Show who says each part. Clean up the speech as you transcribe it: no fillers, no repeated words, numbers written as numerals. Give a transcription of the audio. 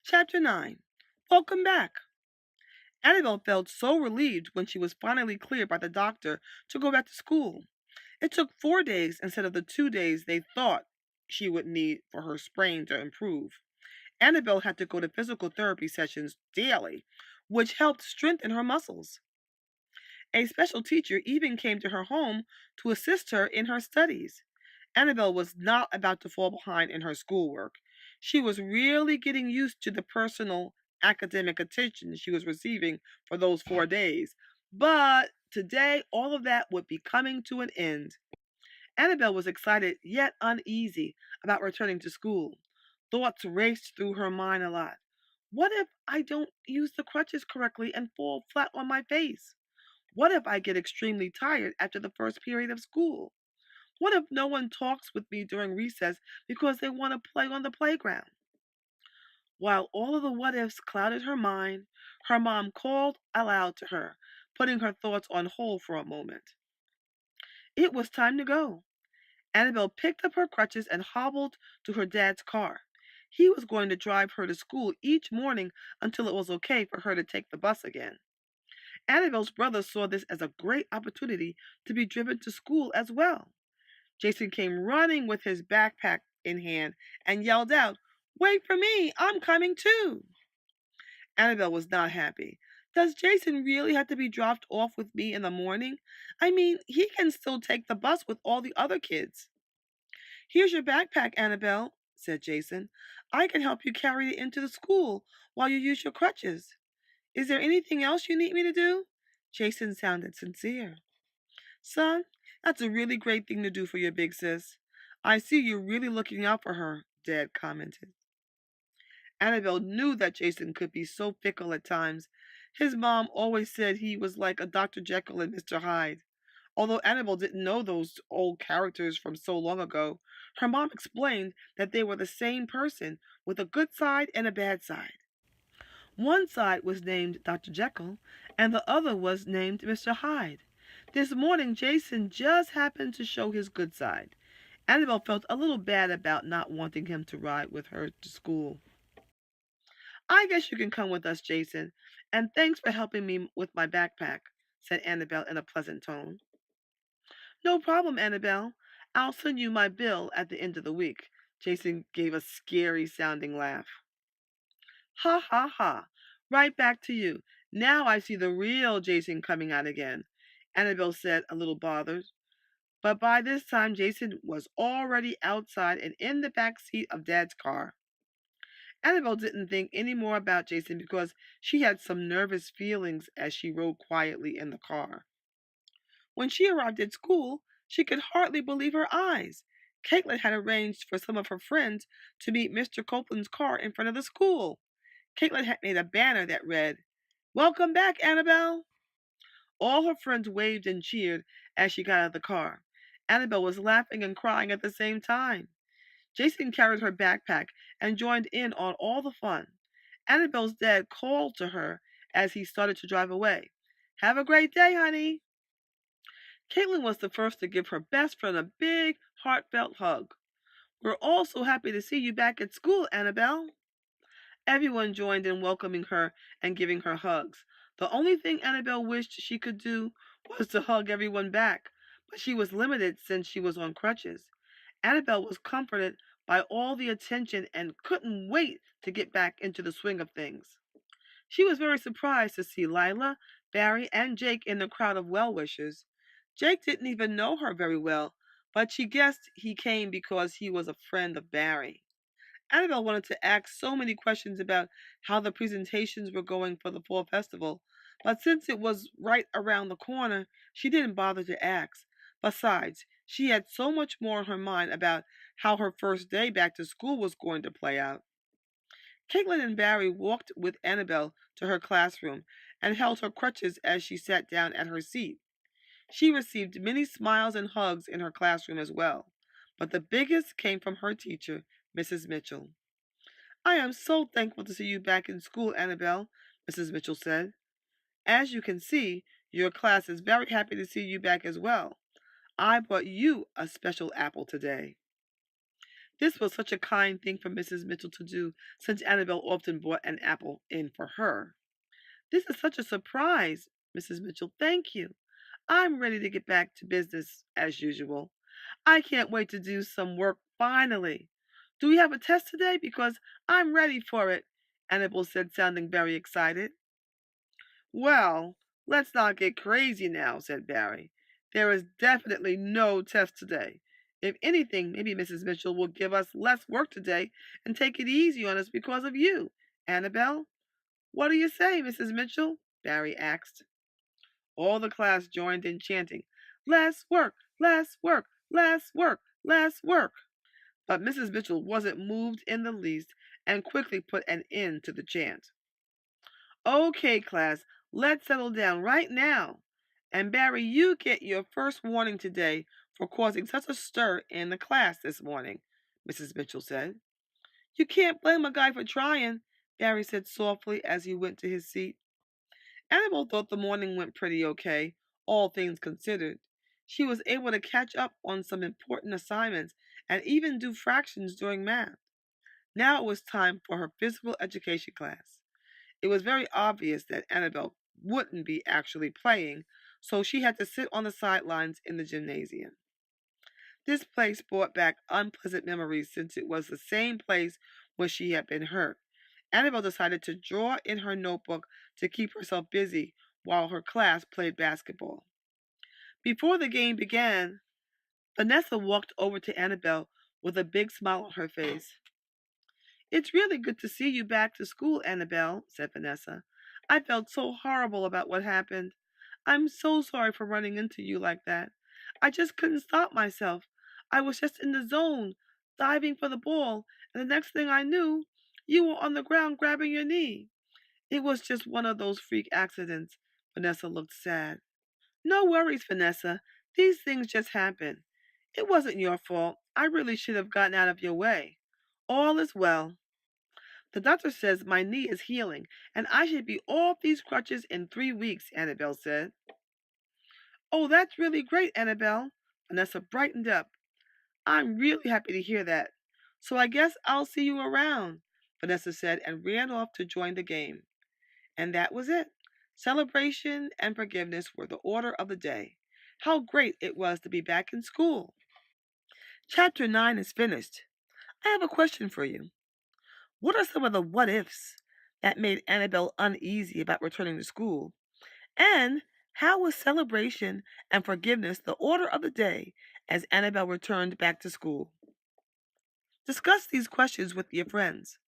Speaker 1: Chapter 9. Welcome back. Annabelle felt so relieved when she was finally cleared by the doctor to go back to school. It took 4 days instead of the 2 days they thought she would need for her sprain to improve. Annabelle had to go to physical therapy sessions daily, which helped strengthen her muscles. A special teacher even came to her home to assist her in her studies. Annabelle was not about to fall behind in her schoolwork. She was really getting used to the personal academic attention she was receiving for those 4 days. But today, all of that would be coming to an end. Annabelle was excited yet uneasy about returning to school. Thoughts raced through her mind a lot. What if I don't use the crutches correctly and fall flat on my face? What if I get extremely tired after the first period of school? What if no one talks with me during recess because they want to play on the playground? While all of the what ifs clouded her mind, her mom called aloud to her, putting her thoughts on hold for a moment. It was time to go. Annabelle picked up her crutches and hobbled to her dad's car. He was going to drive her to school each morning until it was okay for her to take the bus again. Annabelle's brother saw this as a great opportunity to be driven to school as well. Jason came running with his backpack in hand and yelled out, "Wait for me! I'm coming too!" Annabelle was not happy. Does Jason really have to be dropped off with me in the morning? I mean, he can still take the bus with all the other kids. "Here's your backpack, Annabelle," said Jason. "I can help you carry it into the school while you use your crutches. Is there anything else you need me to do?" Jason sounded sincere. "Son, that's a really great thing to do for your big sis. I see you're really looking out for her," Dad commented. Annabelle knew that Jason could be so fickle at times. His mom always said he was like a Dr. Jekyll and Mr. Hyde. Although Annabelle didn't know those old characters from so long ago, her mom explained that they were the same person with a good side and a bad side. One side was named Dr. Jekyll, and the other was named Mr. Hyde. This morning, Jason just happened to show his good side. Annabelle felt a little bad about not wanting him to ride with her to school. "I guess you can come with us, Jason, and thanks for helping me with my backpack," said Annabelle in a pleasant tone. "No problem, Annabelle. I'll send you my bill at the end of the week." Jason gave a scary sounding laugh. "Ha ha ha. Right back to you. Now I see the real Jason coming out again," Annabelle said, a little bothered. But by this time, Jason was already outside and in the back seat of Dad's car. Annabelle didn't think any more about Jason because she had some nervous feelings as she rode quietly in the car. When she arrived at school, she could hardly believe her eyes. Caitlin had arranged for some of her friends to meet Mr. Copeland's car in front of the school. Caitlin had made a banner that read, "Welcome back, Annabelle." All her friends waved and cheered as she got out of the car. Annabelle was laughing and crying at the same time. Jason carried her backpack and joined in on all the fun. Annabelle's dad called to her as he started to drive away. "Have a great day, honey." Caitlin was the first to give her best friend a big, heartfelt hug. "We're all so happy to see you back at school, Annabelle." Everyone joined in welcoming her and giving her hugs. The only thing Annabelle wished she could do was to hug everyone back, but she was limited since she was on crutches. Annabelle was comforted by all the attention and couldn't wait to get back into the swing of things. She was very surprised to see Lila, Barry, and Jake in the crowd of well-wishers. Jake didn't even know her very well, but she guessed he came because he was a friend of Barry. Annabelle wanted to ask so many questions about how the presentations were going for the fall festival, but since it was right around the corner, she didn't bother to ask. Besides, she had so much more on her mind about how her first day back to school was going to play out. Caitlin and Barry walked with Annabelle to her classroom and held her crutches as she sat down at her seat. She received many smiles and hugs in her classroom as well, but the biggest came from her teacher, Mrs. Mitchell. "I am so thankful to see you back in school, Annabelle," Mrs. Mitchell said. "As you can see, your class is very happy to see you back as well. I brought you a special apple today." This was such a kind thing for Mrs. Mitchell to do, since Annabel often brought an apple in for her. This is such a surprise, Mrs. Mitchell. Thank you. I'm ready to get back to business as usual. I can't wait to do some work finally. Do we have a test today? Because I'm ready for it, Annabel said, sounding very excited. Well, let's not get crazy now, said Barry. There is definitely no test today. If anything, maybe Mrs. Mitchell will give us less work today and take it easy on us because of you. Annabelle, what do you say, Mrs. Mitchell? Barry asked. All the class joined in chanting, Less work, less work, less work, less work. But Mrs. Mitchell wasn't moved in the least and quickly put an end to the chant. Okay, class, let's settle down right now. And Barry, you get your first warning today for causing such a stir in the class this morning, Mrs. Mitchell said. You can't blame a guy for trying, Barry said softly as he went to his seat. Annabel thought the morning went pretty okay, all things considered. She was able to catch up on some important assignments and even do fractions during math. Now it was time for her physical education class. It was very obvious that Annabel wouldn't be actually playing, so she had to sit on the sidelines in the gymnasium. This place brought back unpleasant memories since it was the same place where she had been hurt. Annabel decided to draw in her notebook to keep herself busy while her class played basketball. Before the game began, Vanessa walked over to Annabel with a big smile on her face. It's really good to see you back to school, Annabelle, said Vanessa. I felt so horrible about what happened. I'm so sorry for running into you like that. I just couldn't stop myself. I was just in the zone, diving for the ball, and the next thing I knew, you were on the ground grabbing your knee. It was just one of those freak accidents. Vanessa looked sad. No worries, Vanessa. These things just happen. It wasn't your fault. I really should have gotten out of your way. All is well. The doctor says my knee is healing, and I should be off these crutches in 3 weeks, Annabelle said. Oh, that's really great, Annabelle. Vanessa brightened up. I'm really happy to hear that. So I guess I'll see you around, Vanessa said and ran off to join the game. And that was it. Celebration and forgiveness were the order of the day. How great it was to be back in school. Chapter 9 is finished. I have a question for you. What are some of the what ifs that made Annabelle uneasy about returning to school? And how was celebration and forgiveness the order of the day as Annabelle returned back to school? Discuss these questions with your friends.